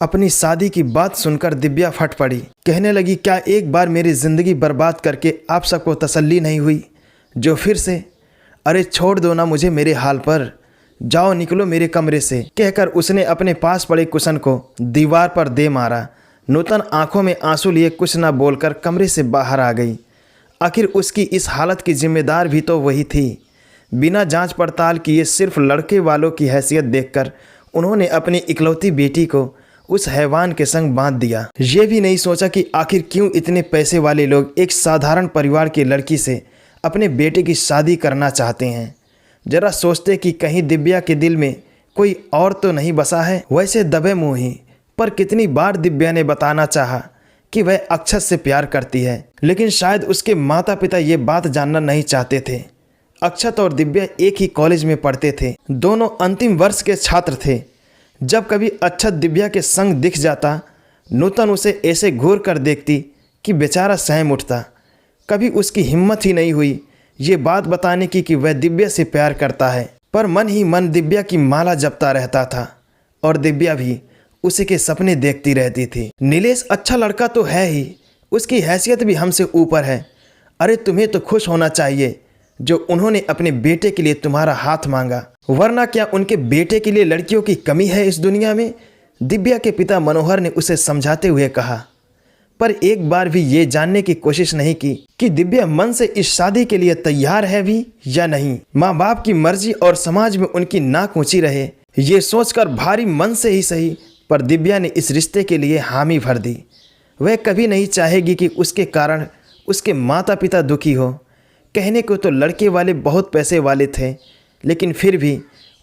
अपनी शादी की बात सुनकर दिव्या फट पड़ी। कहने लगी, क्या एक बार मेरी ज़िंदगी बर्बाद करके आप सबको तसल्ली नहीं हुई जो फिर से? अरे छोड़ दो ना मुझे मेरे हाल पर, जाओ निकलो मेरे कमरे से। कहकर उसने अपने पास पड़े कुशन को दीवार पर दे मारा। नूतन आंखों में आंसू लिए कुछ न बोलकर कमरे से बाहर आ गई। आखिर उसकी इस हालत की जिम्मेदार भी तो वही थी। बिना जांच पड़ताल किए सिर्फ लड़के वालों की हैसियत देखकर उन्होंने अपनी इकलौती बेटी को उस हैवान के संग बांध दिया। ये भी नहीं सोचा कि आखिर क्यों इतने पैसे वाले लोग एक साधारण परिवार की लड़की से अपने बेटे की शादी करना चाहते हैं। जरा सोचते कि कहीं दिव्या के दिल में कोई और तो नहीं बसा है। वैसे दबे मुँह ही पर कितनी बार दिव्या ने बताना चाहा कि वह अक्षत से प्यार करती है, लेकिन शायद उसके माता पिता ये बात जानना नहीं चाहते थे। अक्षत और दिव्या एक ही कॉलेज में पढ़ते थे, दोनों अंतिम वर्ष के छात्र थे। जब कभी अक्षत दिव्या के संग दिख जाता, नूतन उसे ऐसे घूर कर देखती कि बेचारा सहम उठता। कभी उसकी हिम्मत ही नहीं हुई ये बात बताने की कि वह दिव्या से प्यार करता है, पर मन ही मन दिव्या की माला जपता रहता था और दिव्या भी उसी के सपने देखती रहती थी। नीलेश अच्छा लड़का तो है ही, उसकी हैसियत भी हमसे ऊपर है। अरे तुम्हें तो खुश होना चाहिए जो उन्होंने अपने बेटे के लिए तुम्हारा हाथ मांगा, वरना क्या उनके बेटे के लिए लड़कियों की कमी है इस दुनिया में? दिव्या के पिता मनोहर ने उसे समझाते हुए कहा, पर एक बार भी ये जानने की कोशिश नहीं की कि दिव्या मन से इस शादी के लिए तैयार है भी या नहीं। माँ बाप की मर्जी और समाज में उनकी नाक ऊंची रहे, ये सोचकर भारी मन से ही सही, पर दिव्या ने इस रिश्ते के लिए हामी भर दी। वह कभी नहीं चाहेगी कि उसके कारण उसके माता पिता दुखी हो। कहने को तो लड़के वाले बहुत पैसे वाले थे, लेकिन फिर भी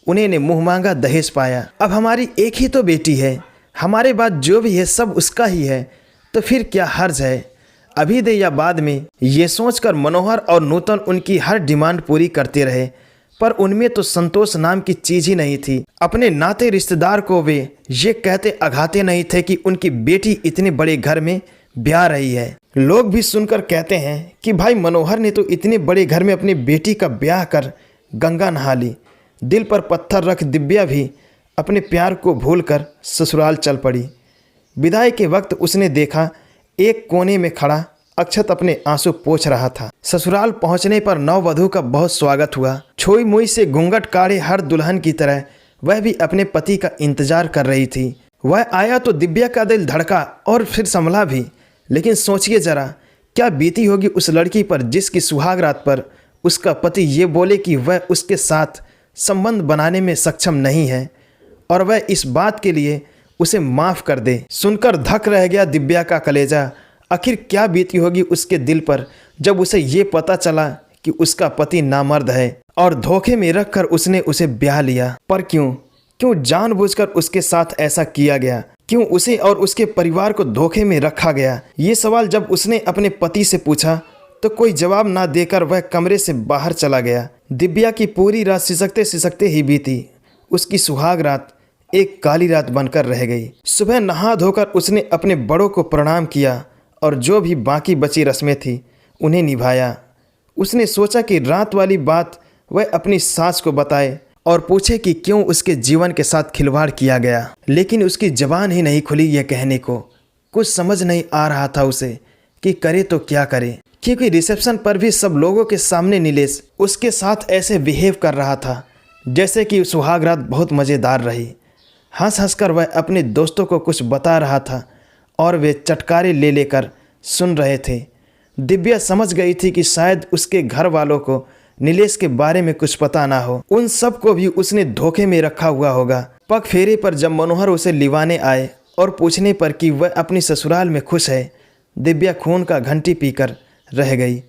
उन्हें ने मुँह मांगा दहेज पाया। अब हमारी एक ही तो बेटी है, हमारे बाद जो भी है सब उसका ही है, तो फिर क्या हर्ज है, अभी दे या बाद में? ये सोचकर मनोहर और नूतन उनकी हर डिमांड पूरी करते रहे, पर उनमें तो संतोष नाम की चीज ही नहीं थी। अपने नाते रिश्तेदार को वे ये कहते अघाते नहीं थे कि उनकी बेटी इतने बड़े घर में ब्याह रही है। लोग भी सुनकर कहते हैं कि भाई मनोहर ने तो इतने बड़े घर में अपनी बेटी का ब्याह कर गंगा नहा ली। दिल पर पत्थर रख दिव्या भी अपने प्यार को भूलकर ससुराल चल पड़ी। विदाई के वक्त उसने देखा एक कोने में खड़ा अक्षत अपने आंसू पोंछ रहा था। ससुराल पहुंचने पर नववधू का बहुत स्वागत हुआ। छोई मुई से घूंघट काढ़े हर दुल्हन की तरह वह भी अपने पति का इंतजार कर रही थी। वह आया तो दिव्या का दिल धड़का और फिर संभला भी। लेकिन सोचिए जरा, क्या बीती होगी उस लड़की पर जिसकी सुहाग रात पर उसका पति ये बोले कि वह उसके साथ संबंध बनाने में सक्षम नहीं है और वह इस बात के लिए उसे माफ़ कर दे। सुनकर धक रह गया दिव्या का कलेजा। आखिर क्या बीती होगी उसके दिल पर जब उसे ये पता चला कि उसका पति नामर्द है और धोखे में रखकर उसने उसे ब्याह लिया। पर क्यों जानबूझकर उसके साथ ऐसा किया गया? क्यों उसे और उसके परिवार को धोखे में रखा गया? ये सवाल जब उसने अपने पति से पूछा तो कोई जवाब ना देकर वह कमरे से बाहर चला गया। दिव्या की पूरी रात सिसकते सिसकते ही बीती। उसकी सुहाग रात एक काली रात बनकर रह गई। सुबह नहा धोकर उसने अपने बड़ों को प्रणाम किया और जो भी बाकी बची रस्में थी उन्हें निभाया। उसने सोचा कि रात वाली बात वह अपनी सास को बताए और पूछे कि क्यों उसके जीवन के साथ खिलवाड़ किया गया, लेकिन उसकी जबान ही नहीं खुली यह कहने को। कुछ समझ नहीं आ रहा था उसे कि करे तो क्या करे, क्योंकि रिसेप्शन पर भी सब लोगों के सामने नीलेश उसके साथ ऐसे बिहेव कर रहा था जैसे कि सुहाग रात बहुत मज़ेदार रही। हंस हंस कर वह अपने दोस्तों को कुछ बता रहा था और वे चटकारे ले लेकर सुन रहे थे। दिव्या समझ गई थी कि शायद उसके घर वालों को नीलेश के बारे में कुछ पता ना हो। उन सब को भी उसने धोखे में रखा हुआ होगा। पग फेरे पर जब मनोहर उसे लिवाने आए और पूछने पर कि वह अपनी ससुराल में खुश है, दिव्या खून का घंटी पीकर रह गई।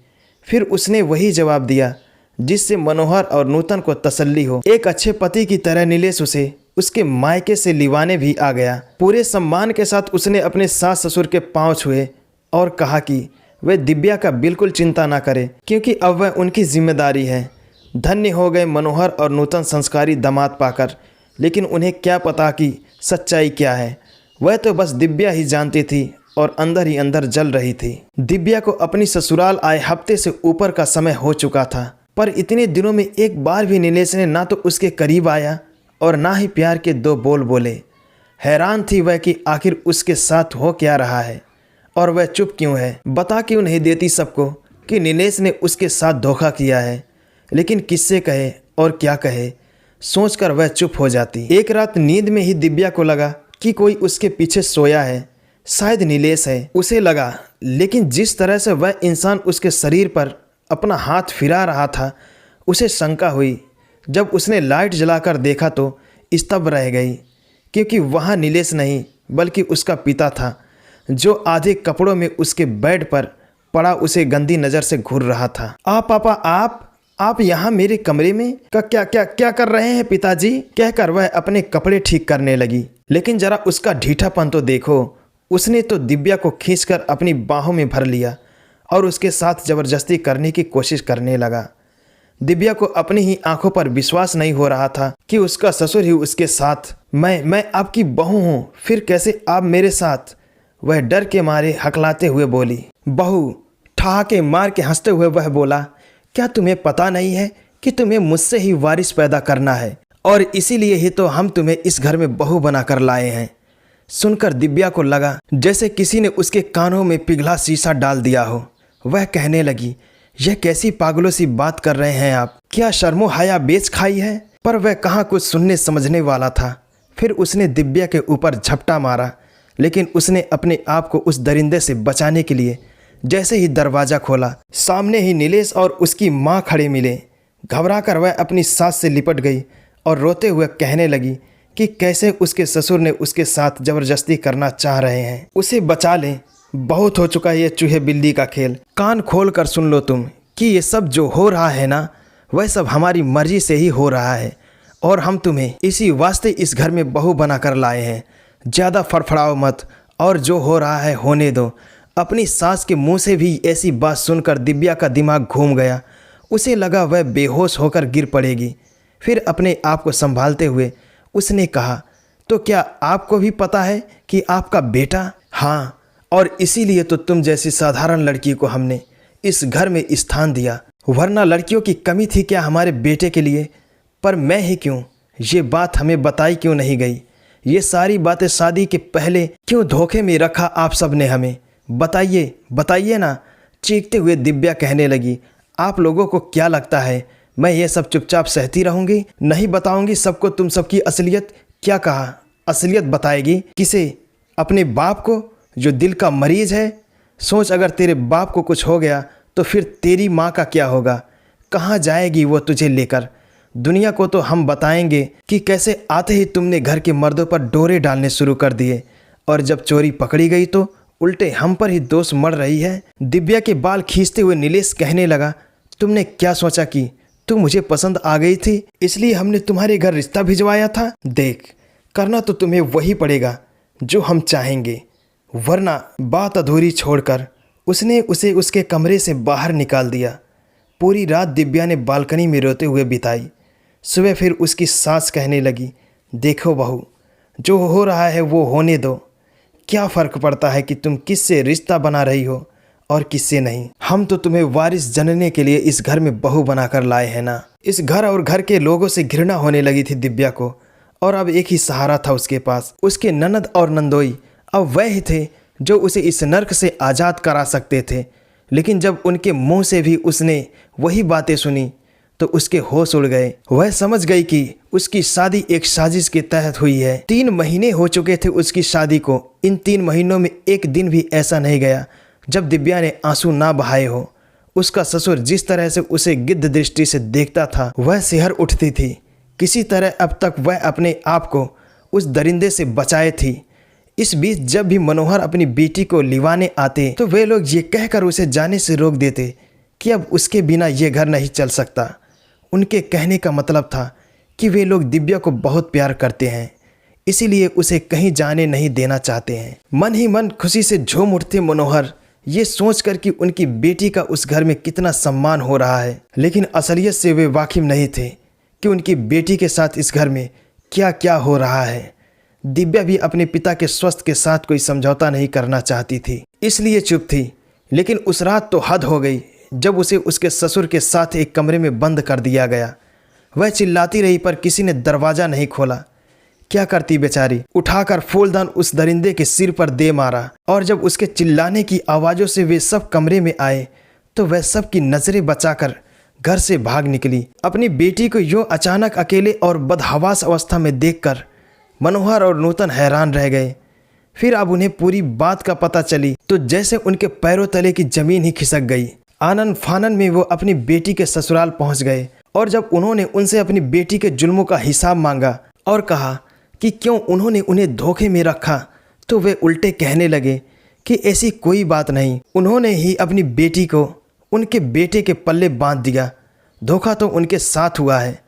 फिर उसने वही जवाब दिया जिससे मनोहर और नूतन को तसल्ली हो। एक अच्छे पति की तरह नीलेश उसे उसके मायके से लिवाने भी आ गया। पूरे सम्मान के साथ उसने अपने सास ससुर के पांव छुए और कहा कि वे दिव्या का बिल्कुल चिंता ना करें, क्योंकि अब वह उनकी जिम्मेदारी है। धन्य हो गए मनोहर और नूतन संस्कारी दामाद पाकर, लेकिन उन्हें क्या पता कि सच्चाई क्या है। वह तो बस दिव्या ही जानती थी और अंदर ही अंदर जल रही थी। दिव्या को अपनी ससुराल आए हफ्ते से ऊपर का समय हो चुका था, पर इतने दिनों में एक बार भी नीलेश ने ना तो उसके करीब आया और ना ही प्यार के दो बोल बोले। हैरान थी वह कि आखिर उसके साथ हो क्या रहा है और वह चुप क्यों है। बता क्यों नहीं देती सबको कि नीलेश ने उसके साथ धोखा किया है, लेकिन किससे कहे और क्या कहे, सोचकर वह चुप हो जाती। एक रात नींद में ही दिव्या को लगा कि कोई उसके पीछे सोया है, शायद नीलेश है, उसे लगा। लेकिन जिस तरह से वह इंसान उसके शरीर पर अपना हाथ फिरा रहा था, उसे शंका हुई। जब उसने लाइट जलाकर देखा तो स्तब्ध रह गई, क्योंकि वहाँ नीलेश नहीं बल्कि उसका पिता था, जो आधे कपड़ों में उसके बेड पर पड़ा उसे गंदी नज़र से घूर रहा था। पापा आप यहाँ मेरे कमरे में क्या कर रहे हैं पिताजी, कहकर वह अपने कपड़े ठीक करने लगी। लेकिन जरा उसका ढीठापन तो देखो। उसने तो दिव्या को खींचकर अपनी बाहों में भर लिया और उसके साथ ज़बरदस्ती करने की कोशिश करने लगा। दिव्या को अपनी ही आंखों पर विश्वास नहीं हो रहा था कि उसका ससुर ही उसके साथ। मैं आपकी बहू हूँ, फिर कैसे आप मेरे साथ, वह डर के मारे हकलाते हुए बोली। बहू, ठहाके मार के हंसते हुए वह बोला, क्या तुम्हें पता नहीं है कि तुम्हें मुझसे ही वारिस पैदा करना है, और इसीलिए ही तो हम तुम्हें इस घर में बहू बनाकर लाए हैं। सुनकर दिव्या को लगा जैसे किसी ने उसके कानों में पिघला शीशा डाल दिया हो। वह कहने लगी, यह कैसी पागलों सी बात कर रहे हैं आप, क्या शर्मो हया बेच खाई है। पर वह कहाँ कुछ सुनने समझने वाला था। फिर उसने दिव्या के ऊपर झपटा मारा, लेकिन उसने अपने आप को उस दरिंदे से बचाने के लिए जैसे ही दरवाज़ा खोला, सामने ही नीलेश और उसकी माँ खड़े मिले। घबराकर वह अपनी सास से लिपट गई और रोते हुए कहने लगी कि कैसे उसके ससुर ने उसके साथ ज़बरदस्ती करना चाह रहे हैं। उसे बचा लें, बहुत हो चुका ये चूहे बिल्ली का खेल। कान खोल कर सुन लो तुम कि ये सब जो हो रहा है ना, वह सब हमारी मर्जी से ही हो रहा है, और हम तुम्हें इसी वास्ते इस घर में बहू बना कर लाए हैं। ज़्यादा फड़फड़ाओ मत, और जो हो रहा है होने दो। अपनी सास के मुंह से भी ऐसी बात सुनकर दिव्या का दिमाग घूम गया। उसे लगा वह बेहोश होकर गिर पड़ेगी। फिर अपने आप को संभालते हुए उसने कहा, तो क्या आपको भी पता है कि आपका बेटा? हाँ, और इसीलिए तो तुम जैसी साधारण लड़की को हमने इस घर में स्थान दिया, वरना लड़कियों की कमी थी क्या हमारे बेटे के लिए? पर मैं ही क्यों, ये बात हमें बताई क्यों नहीं गई? ये सारी बातें शादी के पहले क्यों धोखे में रखा आप सब ने हमें? बताइए बताइए ना। चीखते हुए दिव्या कहने लगी, आप लोगों को क्या लगता है मैं ये सब चुपचाप सहती रहूंगी? नहीं बताऊंगी सबको तुम सबकी असलियत। क्या कहा? असलियत बताएगी? किसे? अपने बाप को, जो दिल का मरीज है। सोच, अगर तेरे बाप को कुछ हो गया तो फिर तेरी माँ का क्या होगा? कहाँ जाएगी वो तुझे लेकर? दुनिया को तो हम बताएंगे कि कैसे आते ही तुमने घर के मर्दों पर डोरे डालने शुरू कर दिए, और जब चोरी पकड़ी गई तो उल्टे हम पर ही दोष मढ़ रही है। दिव्या के बाल खींचते हुए नीलेश कहने लगा, तुमने क्या सोचा कि तू मुझे पसंद आ गई थी, इसलिए हमने तुम्हारे घर रिश्ता भिजवाया था? देख, करना तो तुम्हें वही पड़ेगा जो हम चाहेंगे, वरना बात अधूरी छोड़कर उसने उसे उसके कमरे से बाहर निकाल दिया। पूरी रात दिव्या ने बालकनी में रोते हुए बिताई। सुबह फिर उसकी सास कहने लगी, देखो बहू, जो हो रहा है वो होने दो। क्या फ़र्क पड़ता है कि तुम किससे रिश्ता बना रही हो और किससे नहीं? हम तो तुम्हें वारिस जनने के लिए इस घर में बहू बनाकर लाए हैं ना। इस घर और घर के लोगों से घृणा होने लगी थी दिव्या को, और अब एक ही सहारा था उसके पास, उसके ननद और नंदोई। अब वह ही थे जो उसे इस नर्क से आज़ाद करा सकते थे। लेकिन जब उनके मुंह से भी उसने वही बातें सुनी तो उसके होश उड़ गए। वह समझ गई कि उसकी शादी एक साजिश के तहत हुई है। 3 महीने हो चुके थे उसकी शादी को। इन 3 महीनों में एक दिन भी ऐसा नहीं गया जब दिव्या ने आंसू ना बहाए हो। उसका ससुर जिस तरह से उसे गिद्ध दृष्टि से देखता था, वह सिहर उठती थी। किसी तरह अब तक वह अपने आप को उस दरिंदे से बचाए थी। इस बीच जब भी मनोहर अपनी बेटी को लिवाने आते तो वे लोग ये कहकर उसे जाने से रोक देते कि अब उसके बिना ये घर नहीं चल सकता। उनके कहने का मतलब था कि वे लोग दिव्या को बहुत प्यार करते हैं, इसीलिए उसे कहीं जाने नहीं देना चाहते हैं। मन ही मन खुशी से झूम उठते मनोहर, ये सोचकर कि उनकी बेटी का उस घर में कितना सम्मान हो रहा है। लेकिन असलियत से वे वाकिफ नहीं थे कि उनकी बेटी के साथ इस घर में क्या क्या हो रहा है। दिव्या भी अपने पिता के स्वास्थ्य के साथ कोई समझौता नहीं करना चाहती थी, इसलिए चुप थी। लेकिन उस रात तो हद हो गई जब उसे उसके ससुर के साथ एक कमरे में बंद कर दिया गया। वह चिल्लाती रही पर किसी ने दरवाज़ा नहीं खोला। क्या करती बेचारी। उठाकर फूलदान उस दरिंदे के सिर पर दे मारा और जब उसके चिल्लाने की आवाज़ों से वे सब कमरे में आए तो वह सब की नज़रें बचाकर घर से भाग निकली। अपनी बेटी को यूं अचानक अकेले और बदहवास अवस्था में देखकर मनोहर और नूतन हैरान रह गए। फिर अब उन्हें पूरी बात का पता चली तो जैसे उनके पैरों तले की जमीन ही खिसक गई। आनन फानन में वो अपनी बेटी के ससुराल पहुंच गए और जब उन्होंने उनसे अपनी बेटी के जुल्मों का हिसाब मांगा और कहा कि क्यों उन्होंने उन्हें धोखे में रखा तो वे उल्टे कहने लगे कि ऐसी कोई बात नहीं, उन्होंने ही अपनी बेटी को उनके बेटे के पल्ले बांध दिया, धोखा तो उनके साथ हुआ है।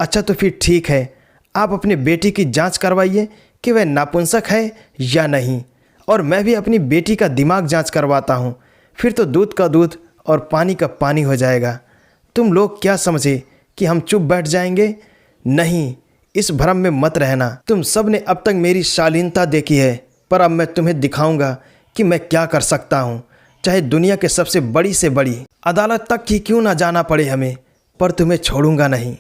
अच्छा तो फिर ठीक है, आप अपनी बेटी की जांच करवाइए कि वह नापुंसक है या नहीं, और मैं भी अपनी बेटी का दिमाग जांच करवाता हूँ, फिर तो दूध का दूध और पानी का पानी हो जाएगा। तुम लोग क्या समझे कि हम चुप बैठ जाएंगे? नहीं, इस भ्रम में मत रहना। तुम सब ने अब तक मेरी शालीनता देखी है, पर अब मैं तुम्हें दिखाऊंगा कि मैं क्या कर सकता हूँ, चाहे दुनिया के सबसे बड़ी से बड़ी अदालत तक ही क्यों ना जाना पड़े हमें, पर तुम्हें छोड़ूंगा नहीं।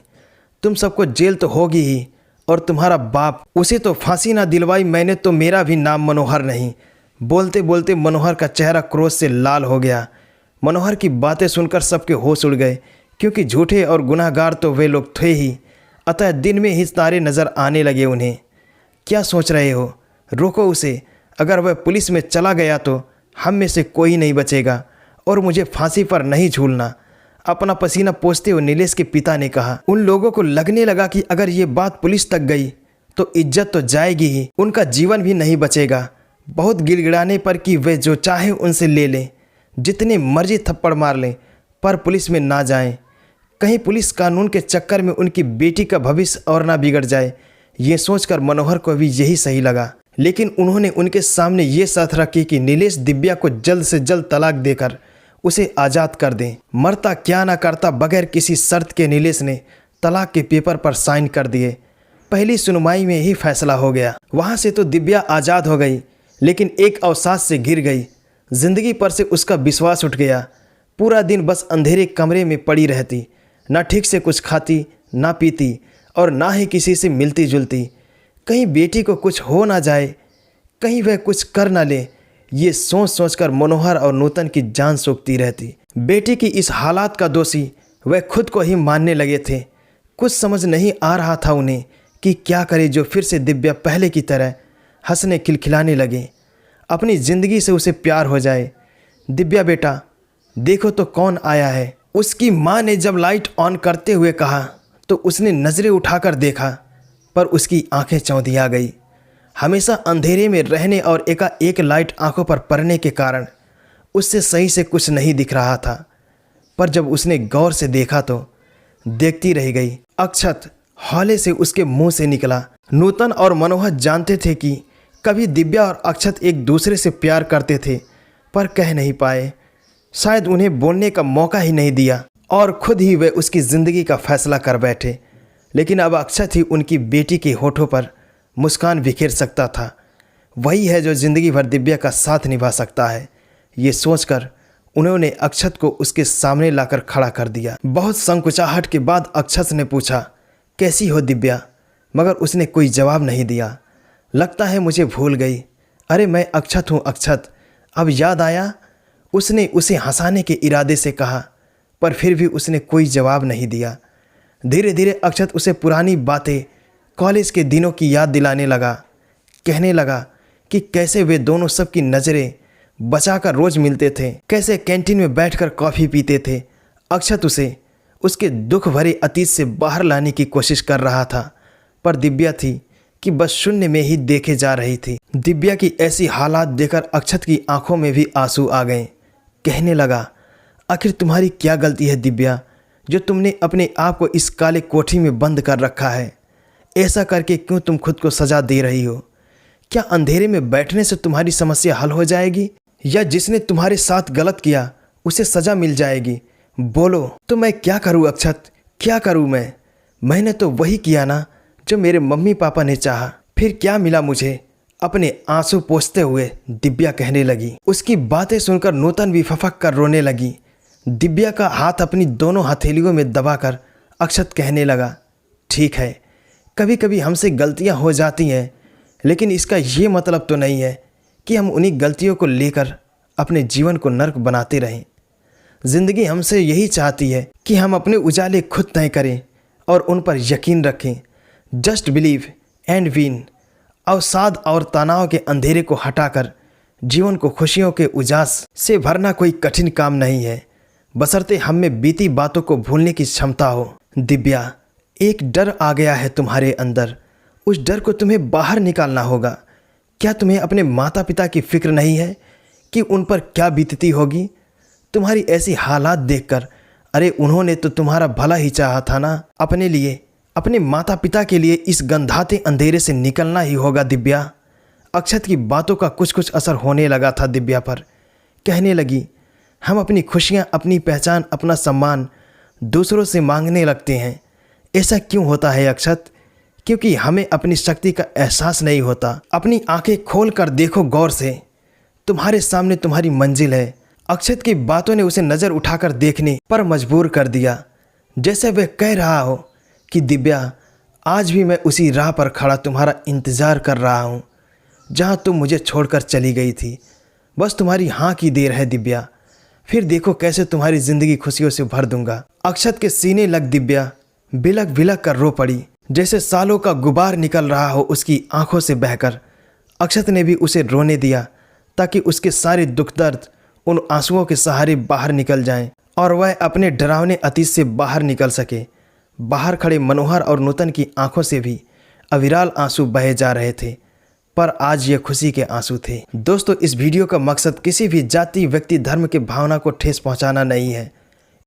तुम सबको जेल तो होगी ही, और तुम्हारा बाप, उसे तो फांसी ना दिलवाई मैंने तो मेरा भी नाम मनोहर नहीं। बोलते बोलते मनोहर का चेहरा क्रोध से लाल हो गया। मनोहर की बातें सुनकर सबके होश उड़ गए, क्योंकि झूठे और गुनाहगार तो वे लोग थे ही, अतः दिन में ही तारे नज़र आने लगे उन्हें। क्या सोच रहे हो? रोको उसे, अगर वह पुलिस में चला गया तो हम में से कोई नहीं बचेगा, और मुझे फांसी पर नहीं झूलना। अपना पसीना पोंछते हुए नीलेश के पिता ने कहा। उन लोगों को लगने लगा कि अगर ये बात पुलिस तक गई तो इज्जत तो जाएगी ही, उनका जीवन भी नहीं बचेगा। बहुत गिड़गिड़ाने पर कि वे जो चाहे उनसे ले लें, जितने मर्जी थप्पड़ मार लें, पर पुलिस में ना जाएं। कहीं पुलिस कानून के चक्कर में उनकी बेटी का भविष्य और ना बिगड़ जाए, ये सोचकर मनोहर को भी यही सही लगा। लेकिन उन्होंने उनके सामने ये शर्त रखी कि नीलेश दिव्या को जल्द से जल्द तलाक देकर उसे आज़ाद कर दें। मरता क्या ना करता, बगैर किसी शर्त के नीलेश ने तलाक के पेपर पर साइन कर दिए। पहली सुनवाई में ही फैसला हो गया। वहाँ से तो दिव्या आज़ाद हो गई, लेकिन एक अवसाद से घिर गई। जिंदगी पर से उसका विश्वास उठ गया। पूरा दिन बस अंधेरे कमरे में पड़ी रहती, ना ठीक से कुछ खाती ना पीती, और ना ही किसी से मिलती जुलती। कहीं बेटी को कुछ हो ना जाए, कहीं वह कुछ कर ना ले, ये सोच सोचकर मनोहर और नूतन की जान सूखती रहती। बेटी की इस हालात का दोषी वह खुद को ही मानने लगे थे। कुछ समझ नहीं आ रहा था उन्हें कि क्या करे, जो फिर से दिव्या पहले की तरह हंसने खिलखिलाने लगे, अपनी ज़िंदगी से उसे प्यार हो जाए। दिव्या बेटा, देखो तो कौन आया है। उसकी माँ ने जब लाइट ऑन करते हुए कहा तो उसने नज़रें उठाकर देखा, पर उसकी आंखें चौंधिया गई। हमेशा अंधेरे में रहने और एकाएक लाइट आंखों पर पड़ने के कारण उससे सही से कुछ नहीं दिख रहा था, पर जब उसने गौर से देखा तो देखती रह गई। अक्षत हौले से उसके मुंह से निकला। नूतन और मनोहर जानते थे कि कभी दिव्या और अक्षत एक दूसरे से प्यार करते थे, पर कह नहीं पाए। शायद उन्हें बोलने का मौका ही नहीं दिया और खुद ही वे उसकी ज़िंदगी का फैसला कर बैठे। लेकिन अब अक्षत ही उनकी बेटी के होठों पर मुस्कान बिखेर सकता था। वही है जो ज़िंदगी भर दिव्या का साथ निभा सकता है। ये सोचकर उन्होंने अक्षत को उसके सामने लाकर खड़ा कर दिया। बहुत संकुचाहट के बाद अक्षत ने पूछा, कैसी हो दिव्या? मगर उसने कोई जवाब नहीं दिया। लगता है मुझे भूल गई। अरे मैं अक्षत हूँ अक्षत, अब याद आया? उसने उसे हंसाने के इरादे से कहा, पर फिर भी उसने कोई जवाब नहीं दिया। धीरे धीरे अक्षत उसे पुरानी बातें, कॉलेज के दिनों की याद दिलाने लगा। कहने लगा कि कैसे वे दोनों सबकी नज़रें बचाकर रोज़ मिलते थे, कैसे कैंटीन में बैठकर कॉफ़ी पीते थे। अक्षत उसे उसके दुख भरे अतीत से बाहर लाने की कोशिश कर रहा था, पर दिव्या थी कि बस शून्य में ही देखे जा रही थी। दिव्या की ऐसी हालात देखकर अक्षत की आंखों में भी आंसू आ गए। कहने लगा, आखिर तुम्हारी क्या गलती है दिव्या, जो तुमने अपने आप को इस काले कोठी में बंद कर रखा है? ऐसा करके क्यों तुम खुद को सजा दे रही हो? क्या अंधेरे में बैठने से तुम्हारी समस्या हल हो जाएगी, या जिसने तुम्हारे साथ गलत किया उसे सजा मिल जाएगी? बोलो तो मैं क्या करूं अक्षत, क्या करूं मैं? मैंने तो वही किया ना जो मेरे मम्मी पापा ने चाहा, फिर क्या मिला मुझे? अपने आंसू पोंछते हुए दिव्या कहने लगी। उसकी बातें सुनकर नूतन भी फफक कर रोने लगी। दिव्या का हाथ अपनी दोनों हथेलियों में दबाकर अक्षत कहने लगा, ठीक है, कभी कभी हमसे गलतियां हो जाती हैं, लेकिन इसका ये मतलब तो नहीं है कि हम उन्हीं गलतियों को लेकर अपने जीवन को नर्क बनाते रहें। ज़िंदगी हमसे यही चाहती है कि हम अपने उजाले खुद तय करें और उन पर यकीन रखें। Just believe and win. अवसाद और तनाव के अंधेरे को हटाकर जीवन को खुशियों के उजास से भरना कोई कठिन काम नहीं है, बशर्ते हम में बीती बातों को भूलने की क्षमता हो। दिव्या, एक डर आ गया है तुम्हारे अंदर, उस डर को तुम्हें बाहर निकालना होगा। क्या तुम्हें अपने माता पिता की फिक्र नहीं है कि उन पर क्या बीतती होगी? तुम्हारी ऐसी हालात देखकर, अरे उन्होंने तो तुम्हारा भला ही चाहा था ना। अपने लिए, अपने माता पिता के लिए इस गंधाते अंधेरे से निकलना ही होगा दिव्या। अक्षत की बातों का कुछ कुछ असर होने लगा था दिव्या पर। कहने लगी, हम अपनी खुशियाँ, अपनी पहचान, अपना सम्मान दूसरों से मांगने लगते हैं। ऐसा क्यों होता है अक्षत? क्योंकि हमें अपनी शक्ति का एहसास नहीं होता। अपनी आंखें खोल कर देखो गौर से, तुम्हारे सामने तुम्हारी मंजिल है। अक्षत की बातों ने उसे नज़र उठाकर देखने पर मजबूर कर दिया, जैसे वह कह रहा हो कि दिव्या, आज भी मैं उसी राह पर खड़ा तुम्हारा इंतज़ार कर रहा हूँ जहाँ तुम मुझे छोड़कर चली गई थी। बस तुम्हारी हाँ की देर है दिव्या, फिर देखो कैसे तुम्हारी ज़िंदगी खुशियों से भर दूंगा। अक्षत के सीने लग दिव्या बिलक बिलक कर रो पड़ी, जैसे सालों का गुबार निकल रहा हो उसकी आंखों से बहकर। अक्षत ने भी उसे रोने दिया ताकि उसके सारे दुख दर्द उन आंसुओं के सहारे बाहर निकल जाएं और वह अपने डरावने अतीत से बाहर निकल सके। बाहर खड़े मनोहर और नूतन की आंखों से भी अविराल आंसू बहे जा रहे थे, पर आज ये खुशी के आंसू थे। दोस्तों, इस वीडियो का मकसद किसी भी जाति, व्यक्ति, धर्म के भावना को ठेस पहुंचाना नहीं है।